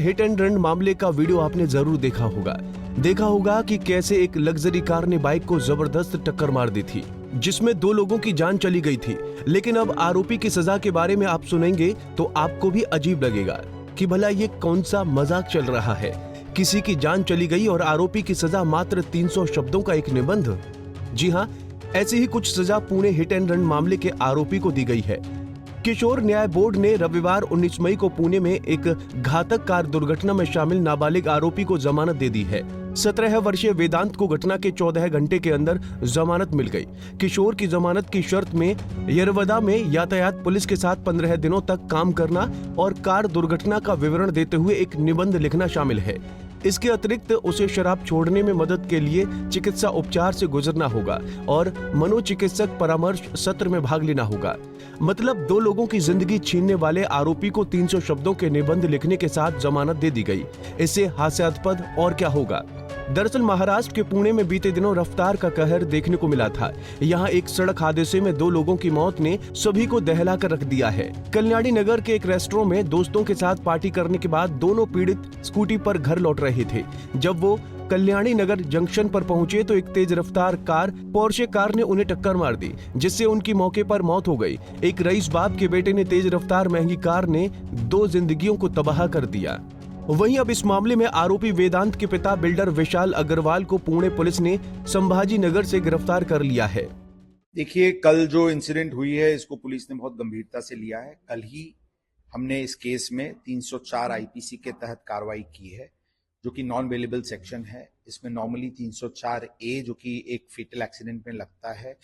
Hit and run मामले का video आपने जरूर देखा होगा कि कैसे एक लग्जरी कार ने बाइक को जबरदस्त टक्कर मार दी थी, जिसमें 2 लोगों की जान चली गई थी। लेकिन अब आरोपी की सजा के बारे में आप सुनेंगे तो आपको भी अजीब लगेगा कि भला ये कौन सा मजाक चल रहा है। किसी की जान चली गई और आरोपी की सजा मात्र 300 शब्दों का एक निबंध। जी हाँ, ऐसी ही कुछ सजा पुणे हिट एंड रन मामले के आरोपी को दी गई है। किशोर न्याय बोर्ड ने रविवार 19 मई को पुणे में एक घातक कार दुर्घटना में शामिल नाबालिग आरोपी को जमानत दे दी है। 17 वर्षीय वेदांत को घटना के 14 घंटे के अंदर जमानत मिल गई। किशोर की जमानत की शर्त में यरवदा में यातायात पुलिस के साथ 15 दिनों तक काम करना और कार दुर्घटना का विवरण देते हुए एक निबंध लिखना शामिल है। इसके अतिरिक्त उसे शराब छोड़ने में मदद के लिए चिकित्सा उपचार से गुजरना होगा और मनोचिकित्सक परामर्श सत्र में भाग लेना होगा। मतलब 2 लोगों की जिंदगी छीनने वाले आरोपी को 300 शब्दों के निबंध लिखने के साथ जमानत दे दी गई। इससे हास्यास्पद और क्या होगा। दरअसल महाराष्ट्र के पुणे में बीते दिनों रफ्तार का कहर देखने को मिला था। यहाँ एक सड़क हादसे में 2 लोगों की मौत ने सभी को दहला कर रख दिया है। कल्याणी नगर के एक रेस्टोरेंट में दोस्तों के साथ पार्टी करने के बाद दोनों पीड़ित स्कूटी पर घर लौट रहे थे। जब वो कल्याणी नगर जंक्शन पर पहुंचे तो एक तेज रफ्तार कार पोर्शे कार ने उन्हें टक्कर मार दी, जिससे उनकी मौके पर मौत हो गई। एक रईस बाप के बेटे ने तेज रफ्तार महंगी कार ने 2 जिंदगियों को तबाह कर दिया। वहीं अब इस मामले में आरोपी वेदांत के पिता बिल्डर विशाल अग्रवाल को पुणे पुलिस ने संभाजी नगर से गिरफ्तार कर लिया है। देखिए, कल जो इंसिडेंट हुई है इसको पुलिस ने बहुत गंभीरता से लिया है। कल ही हमने इस केस में 304 आईपीसी के तहत कार्रवाई की है, जो कि नॉन बेलेबल सेक्शन है। इसमें नॉर्मली 304 ए जो कि एक फेटल एक्सीडेंट में लगता है,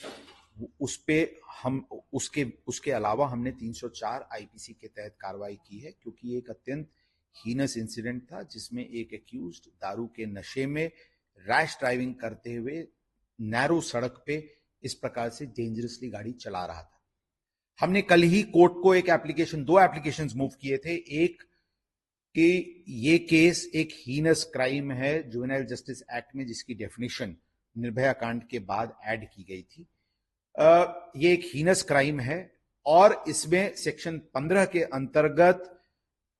उस पे हम उसके अलावा हमने 304 आईपीसी के तहत कार्रवाई की है, क्योंकि एक अत्यंत हीनस इंसिडेंट था जिसमें एक एक्यूज्ड दारू के नशे में रैश ड्राइविंग करते हुए नैरो सड़क पे इस प्रकार से डेंजरसली गाड़ी चला रहा था। हमने कल ही कोर्ट को 2 एप्लीकेशंस मूव किए थे। एक कि ये केस एक हीनस क्राइम है जुवेनाइल जस्टिस एक्ट में, जिसकी डेफिनेशन निर्भया कांड के बाद ऐड की गई थी। ये एक हीनस क्राइम है और इसमें सेक्शन 15 के अंतर्गत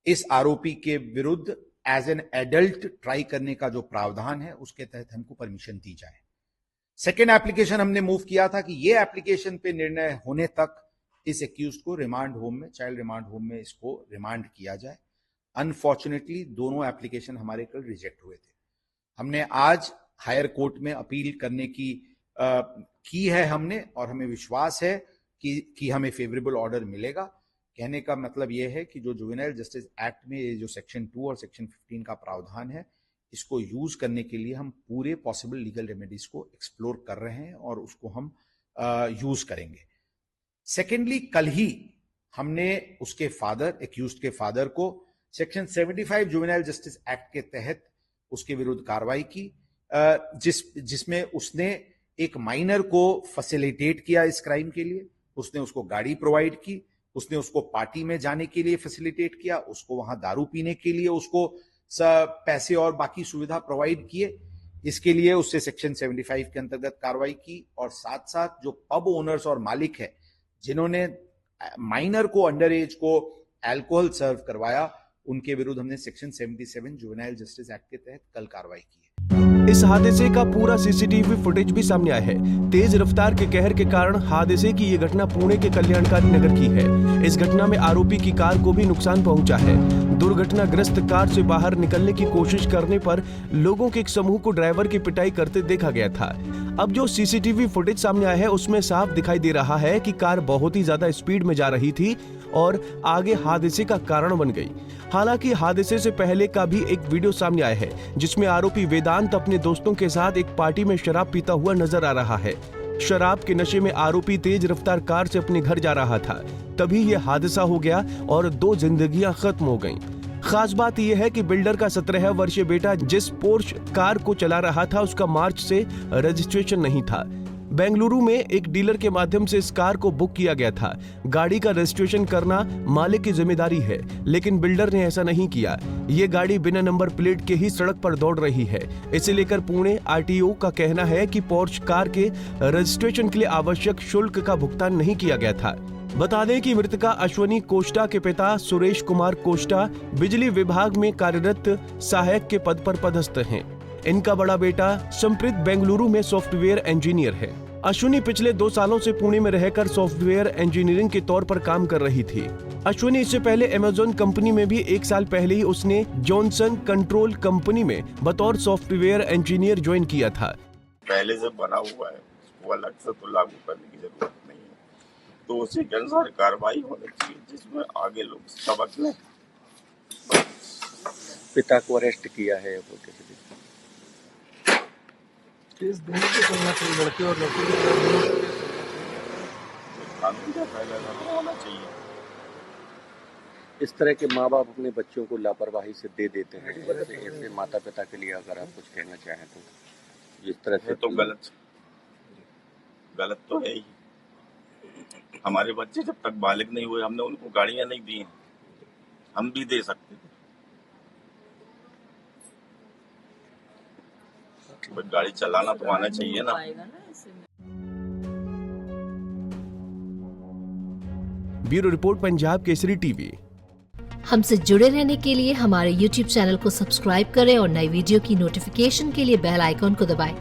इस आरोपी के विरुद्ध एज एन एडल्ट ट्राई करने का जो प्रावधान है उसके तहत हमको परमिशन दी जाए। सेकेंड एप्लीकेशन हमने मूव किया था कि ये एप्लीकेशन पे निर्णय होने तक इस एक्यूज्ड को रिमांड होम में, चाइल्ड रिमांड होम में इसको रिमांड किया जाए। अनफॉर्चुनेटली दोनों एप्लीकेशन हमारे कल रिजेक्ट हुए थे। हमने आज हायर कोर्ट में अपील करने की है हमने, और हमें विश्वास है कि हमें फेवरेबल ऑर्डर मिलेगा। कहने का मतलब यह है कि जो जुवेनाइल जस्टिस एक्ट में ये जो सेक्शन 2 और सेक्शन 15 का प्रावधान है, इसको यूज करने के लिए हम पूरे पॉसिबल लीगल रेमेडीज को एक्सप्लोर कर रहे हैं और उसको हम यूज करेंगे। सेकेंडली, कल ही हमने उसके फादर, एक्यूज्ड के फादर को सेक्शन 75 जुवेनाइल जस्टिस एक्ट के तहत उसके विरुद्ध कार्रवाई की, जिसमें उसने एक माइनर को फैसिलिटेट किया इस क्राइम के लिए। उसने उसको गाड़ी प्रोवाइड की, उसने उसको पार्टी में जाने के लिए फैसिलिटेट किया, उसको वहां दारू पीने के लिए उसको पैसे और बाकी सुविधा प्रोवाइड किए। इसके लिए उससे सेक्शन 75 के अंतर्गत कार्रवाई की। और साथ साथ जो पब ओनर्स और मालिक है जिन्होंने माइनर को, अंडर एज को अल्कोहल सर्व करवाया, उनके विरुद्ध हमने सेक्शन 77 जुवेनाइल जस्टिस एक्ट के तहत कल कार्रवाई की है। इस हादसे का पूरा सीसीटीवी फुटेज भी सामने आया है। तेज रफ्तार के कहर के कारण हादसे की ये घटना पुणे के कल्याणकारी नगर की है। इस घटना में आरोपी की कार को भी नुकसान पहुंचा है। दुर्घटनाग्रस्त कार से बाहर निकलने की कोशिश करने पर लोगों के एक समूह को ड्राइवर की पिटाई करते देखा गया था। अब जो सीसीटीवी फुटेज सामने आया है उसमें साफ दिखाई दे रहा है कि कार बहुत ही ज्यादा स्पीड में जा रही थी और आगे हादसे का कारण बन गई। हालांकि हादसे से पहले का भी एक वीडियो सामने आया है जिसमें आरोपी वेदांत अपने दोस्तों के साथ एक पार्टी में शराब पीता हुआ नजर आ रहा है। शराब के नशे में आरोपी तेज रफ्तार कार से अपने घर जा रहा था, तभी यह हादसा हो गया और 2 जिंदगियां खत्म हो गईं। खास बात यह है कि बिल्डर का 17 वर्षीय बेटा जिस पोर्श कार को चला रहा था उसका मार्च से रजिस्ट्रेशन नहीं था। बेंगलुरु में एक डीलर के माध्यम से इस कार को बुक किया गया था। गाड़ी का रजिस्ट्रेशन करना मालिक की जिम्मेदारी है, लेकिन बिल्डर ने ऐसा नहीं किया। ये गाड़ी बिना नंबर प्लेट के ही सड़क पर दौड़ रही है। इसे लेकर पुणे आरटीओ का कहना है कि पोर्श कार के रजिस्ट्रेशन के लिए आवश्यक शुल्क का भुगतान नहीं किया गया था। बता दें कि मृतका अश्वनी कोष्टा के पिता सुरेश कुमार कोष्टा बिजली विभाग में कार्यरत सहायक के पद पर पदस्थ हैं। इनका बड़ा बेटा संप्रीत बेंगलुरु में सॉफ्टवेयर इंजीनियर है। अश्विनी पिछले 2 सालों से पुणे में रहकर सॉफ्टवेयर इंजीनियरिंग के तौर पर काम कर रही थी। अश्विनी इससे पहले अमेज़न कंपनी में भी 1 साल पहले ही उसने जॉनसन कंट्रोल कंपनी में बतौर सॉफ्टवेयर इंजीनियर ज्वाइन किया था। पहले से बना हुआ है, वो अलग से तो लागू करने की जरूरत नहीं है, तो उसी के अनुसार कार्रवाई होनी चाहिए जिसमें आगे लोग सबक लें। पिता को अरेस्ट किया है वो किसी केस दोनों को चलना चाहिए, लड़के और लड़के के दोनों को केस चलना चाहिए। कानून का पहले होना चाहिए। इस तरह के माँ बाप अपने बच्चों को लापरवाही से दे देते हैं। ऐसे माता पिता के लिए अगर आप कुछ कहना चाहें तो जिस तरह से तो गलत तो है ही। हमारे बच्चे जब तक बालिग नहीं हुए हमने उनको गाड़ियां नहीं दी हैं, हम भी दे सकते थे। गाड़ी चलाना तो आना चाहिए ना। Bureau report, Punjab Kesari TV. हमसे जुड़े रहने के लिए हमारे YouTube चैनल को सब्सक्राइब करें और नई वीडियो की नोटिफिकेशन के लिए बेल आइकॉन को दबाएं।